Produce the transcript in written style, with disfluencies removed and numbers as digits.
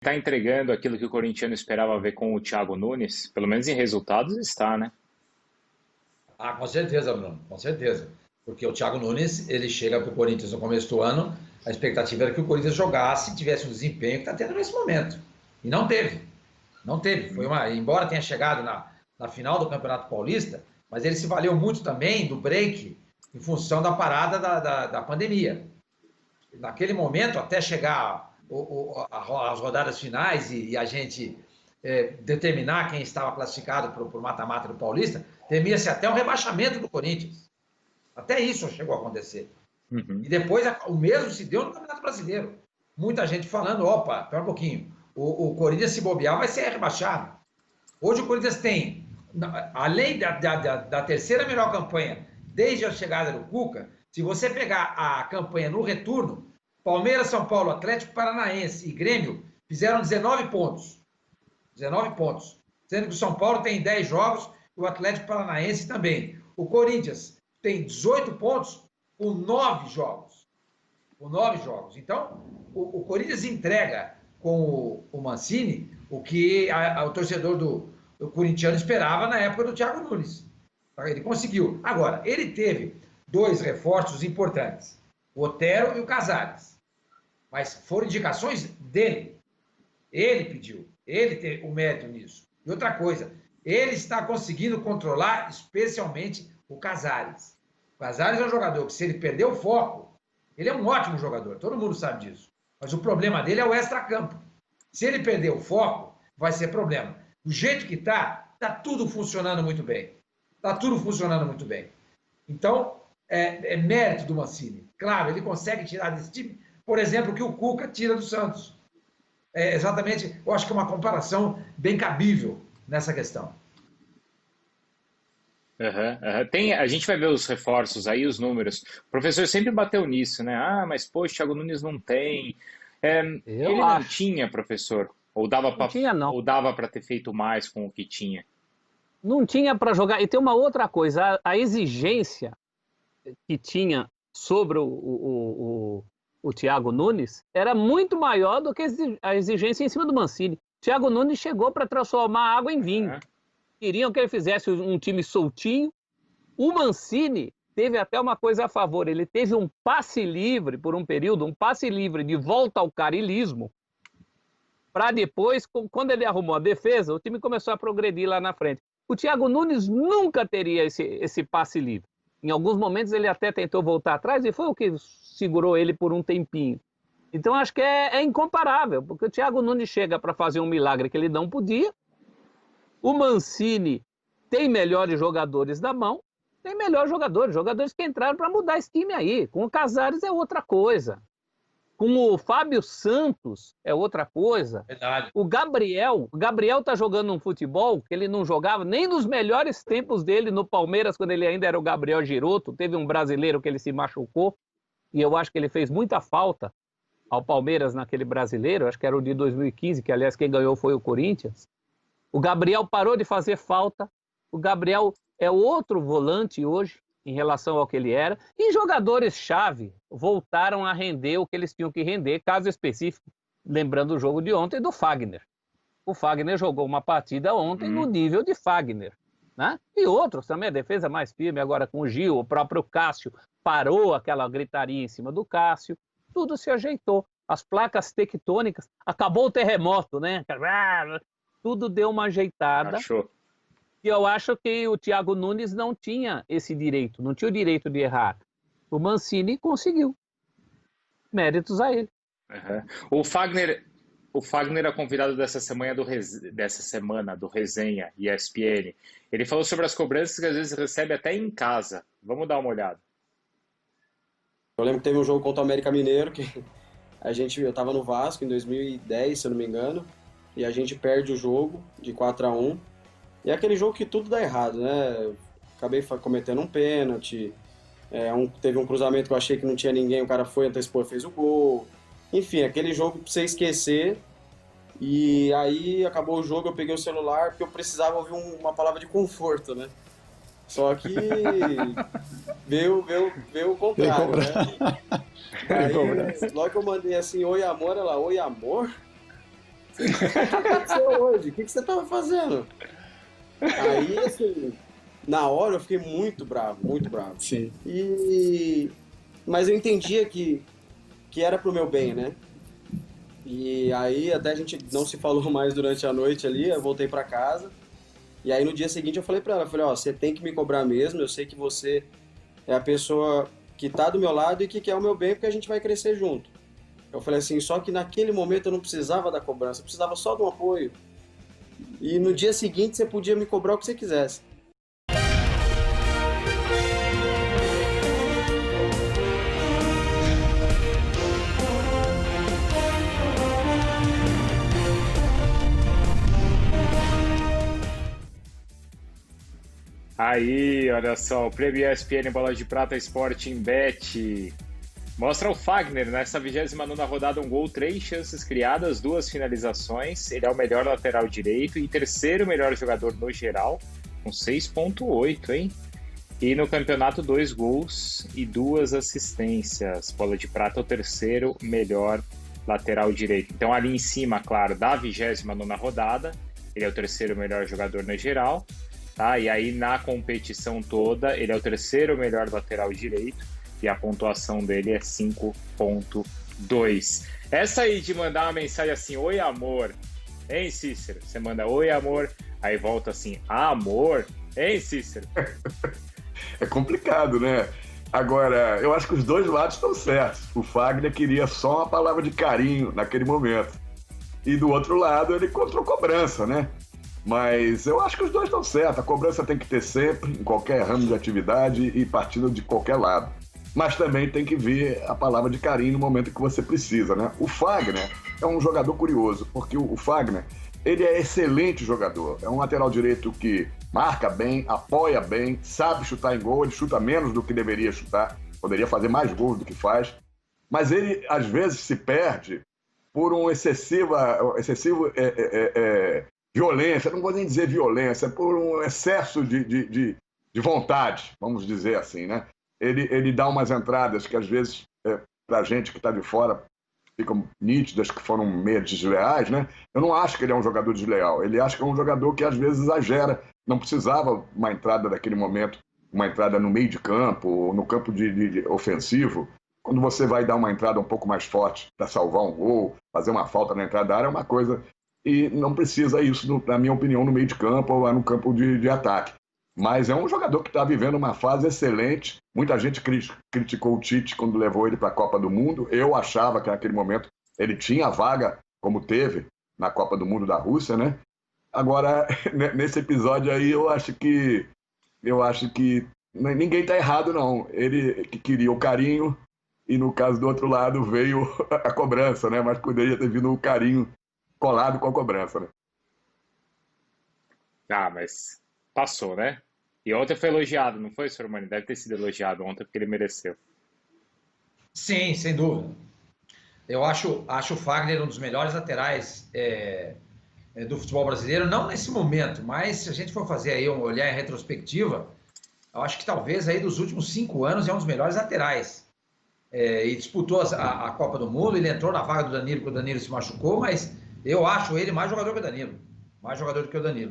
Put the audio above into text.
está entregando aquilo que o corintiano esperava ver com o Thiago Nunes? Pelo menos em resultados está, né? Ah, com certeza, Bruno, com certeza. Porque o Thiago Nunes, ele chega para o Corinthians no começo do ano, a expectativa era que o Corinthians jogasse e tivesse um desempenho que está tendo nesse momento. E não teve. Não teve. Embora tenha chegado na final do Campeonato Paulista, mas ele se valeu muito também do break em função da parada da pandemia. Naquele momento, até chegar às rodadas finais e a gente determinar quem estava classificado para o mata-mata do Paulista, temia-se até um rebaixamento do Corinthians. Até isso chegou a acontecer. Uhum. E depois o mesmo se deu no Campeonato Brasileiro. Muita gente falando, opa, espera um pouquinho, o Corinthians se bobear vai ser rebaixado. Hoje o Corinthians tem, além da terceira melhor campanha desde a chegada do Cuca, se você pegar a campanha no retorno, Palmeiras, São Paulo, Atlético Paranaense e Grêmio fizeram 19 pontos. 19 pontos. Sendo que o São Paulo tem 10 jogos e o Atlético Paranaense também. O Corinthians tem 18 pontos com 9 jogos. Com 9 jogos. Então, o Corinthians entrega com o Mancini o que o torcedor do corintiano esperava na época do Thiago Nunes. Ele conseguiu. Agora, ele teve 2 reforços importantes. O Otero e o Casares. Mas foram indicações dele. Ele pediu. Ele teve o mérito nisso. E outra coisa, ele está conseguindo controlar especialmente o Casares. O Casares é um jogador que, se ele perder o foco, ele é um ótimo jogador, todo mundo sabe disso. Mas o problema dele é o extracampo. Se ele perder o foco, vai ser problema. Do jeito que está tudo funcionando muito bem. Está tudo funcionando muito bem. Então, é mérito do Mancini. Claro, ele consegue tirar desse time, por exemplo, o que o Cuca tira do Santos. Exatamente, eu acho que é uma comparação bem cabível nessa questão. A gente vai ver os reforços aí, os números. O professor sempre bateu nisso, né? Ah, mas poxa, o Thiago Nunes não tem. Ele não tinha, professor? Ou dava Não tinha, não. ou dava para ter feito mais com o que tinha? Não tinha para jogar. E tem uma outra coisa, a exigência que tinha sobre o Thiago Nunes era muito maior do que a exigência em cima do Mancini. O Thiago Nunes chegou para transformar água em vinho. Queriam que ele fizesse um time soltinho. O Mancini teve até uma coisa a favor, ele teve um passe livre por um período, um passe livre de volta ao carilismo, para depois, quando ele arrumou a defesa, o time começou a progredir lá na frente. O Thiago Nunes nunca teria esse passe livre. Em alguns momentos ele até tentou voltar atrás e foi o que segurou ele por um tempinho. Então acho que é incomparável, porque o Thiago Nunes chega para fazer um milagre que ele não podia. O Mancini tem melhores jogadores da mão, tem melhores jogadores que entraram para mudar esse time aí. Com o Casares é outra coisa. Com o Fábio Santos é outra coisa. Verdade. O Gabriel tá jogando um futebol que ele não jogava nem nos melhores tempos dele no Palmeiras, quando ele ainda era o Gabriel Giroto. Teve um brasileiro que ele se machucou e eu acho que ele fez muita falta ao Palmeiras naquele brasileiro, acho que era o de 2015, que aliás quem ganhou foi o Corinthians. O Gabriel parou de fazer falta, o Gabriel é outro volante hoje em relação ao que ele era, e jogadores-chave voltaram a render o que eles tinham que render, caso específico, lembrando o jogo de ontem do Fagner. O Fagner jogou uma partida ontem no nível de Fagner, né? E outros também, a defesa mais firme agora com o Gil, o próprio Cássio parou aquela gritaria em cima do Cássio, tudo se ajeitou. As placas tectônicas, acabou o terremoto, né? Tudo deu uma ajeitada. Achou. E eu acho que o Thiago Nunes não tinha esse direito, não tinha o direito de errar. O Mancini conseguiu. Méritos a ele. O Fagner é convidado dessa semana do Resenha ESPN. Ele falou sobre as cobranças que às vezes recebe até em casa. Vamos dar uma olhada. Eu lembro que teve um jogo contra o América Mineiro, que eu estava no Vasco em 2010, se eu não me engano, e a gente perde o jogo de 4-1. E é aquele jogo que tudo dá errado, né? Acabei cometendo um pênalti, teve um cruzamento que eu achei que não tinha ninguém, o cara foi, antecipou e fez o gol. Enfim, aquele jogo pra você esquecer. E aí acabou o jogo, eu peguei o celular porque eu precisava ouvir uma palavra de conforto, né? Só que veio o contrário, né? Aí, logo que eu mandei assim, oi amor, ela, oi amor? O que aconteceu hoje? O que você estava fazendo? Aí, assim, na hora eu fiquei muito bravo, muito bravo. Sim. Mas eu entendia que era pro meu bem, né? E aí até a gente não se falou mais durante a noite ali, eu voltei pra casa. E aí no dia seguinte eu falei pra ela, ó, você tem que me cobrar mesmo, eu sei que você é a pessoa que tá do meu lado e que quer o meu bem porque a gente vai crescer junto. Eu falei assim, só que naquele momento eu não precisava da cobrança, eu precisava só de um apoio. E no dia seguinte você podia me cobrar o que você quisesse. Aí, olha só, o prêmio ESPN Bola de Prata Sporting Bet mostra o Fagner nessa 29ª rodada, um gol, 3 chances criadas, 2 finalizações. Ele é o melhor lateral direito e terceiro melhor jogador no geral, com 6,8, hein? E no campeonato, 2 gols e 2 assistências. Bola de Prata é o terceiro melhor lateral direito. Então ali em cima, claro, da 29ª rodada, ele é o terceiro melhor jogador no geral. Tá? E aí na competição toda, ele é o terceiro melhor lateral direito e a pontuação dele é 5,2. Essa aí de mandar uma mensagem assim, oi amor, hein Cícero? Você manda oi amor, aí volta assim, amor, hein Cícero? É complicado, né? Agora, eu acho que os dois lados estão certos. O Fagner queria só uma palavra de carinho naquele momento. E do outro lado, ele encontrou cobrança, né? Mas eu acho que os dois estão certos. A cobrança tem que ter sempre, em qualquer ramo de atividade e partindo de qualquer lado. Mas também tem que vir a palavra de carinho no momento que você precisa, né? O Fagner é um jogador curioso, porque o Fagner, ele é excelente jogador. É um lateral direito que marca bem, apoia bem, sabe chutar em gol, ele chuta menos do que deveria chutar, poderia fazer mais gols do que faz. Mas ele, às vezes, se perde por um excessivo violência, não vou nem dizer violência, por um excesso de vontade, vamos dizer assim, né? Ele dá umas entradas que, às vezes, para a gente que está de fora, ficam nítidas, que foram meio desleais, né? Eu não acho que ele é um jogador desleal. Ele acha que é um jogador que, às vezes, exagera. Não precisava uma entrada daquele momento, uma entrada no meio de campo, ou no campo de ofensivo. Quando você vai dar uma entrada um pouco mais forte para salvar um gol, fazer uma falta na entrada da área, é uma coisa... E não precisa isso, na minha opinião, no meio de campo ou lá no campo de ataque. Mas é um jogador que está vivendo uma fase excelente. Muita gente criticou o Tite quando levou ele para a Copa do Mundo. Eu achava que naquele momento ele tinha vaga, como teve na Copa do Mundo da Rússia, né? Agora, nesse episódio aí, eu acho que ninguém está errado, não. Ele que queria o carinho e, no caso do outro lado, veio a cobrança, né? Mas poderia ter vindo o carinho colado com a cobrança, né? Ah, mas passou, né? E ontem foi elogiado, não foi, Sr. Mani? Deve ter sido elogiado ontem porque ele mereceu. Sim, sem dúvida. Eu acho o Fagner um dos melhores laterais do futebol brasileiro, não nesse momento, mas se a gente for fazer aí olhar em retrospectiva, eu acho que talvez aí dos últimos 5 anos é um dos melhores laterais. E disputou a Copa do Mundo, ele entrou na vaga do Danilo, porque o Danilo se machucou, mas eu acho ele mais jogador que o Danilo. Mais jogador do que o Danilo.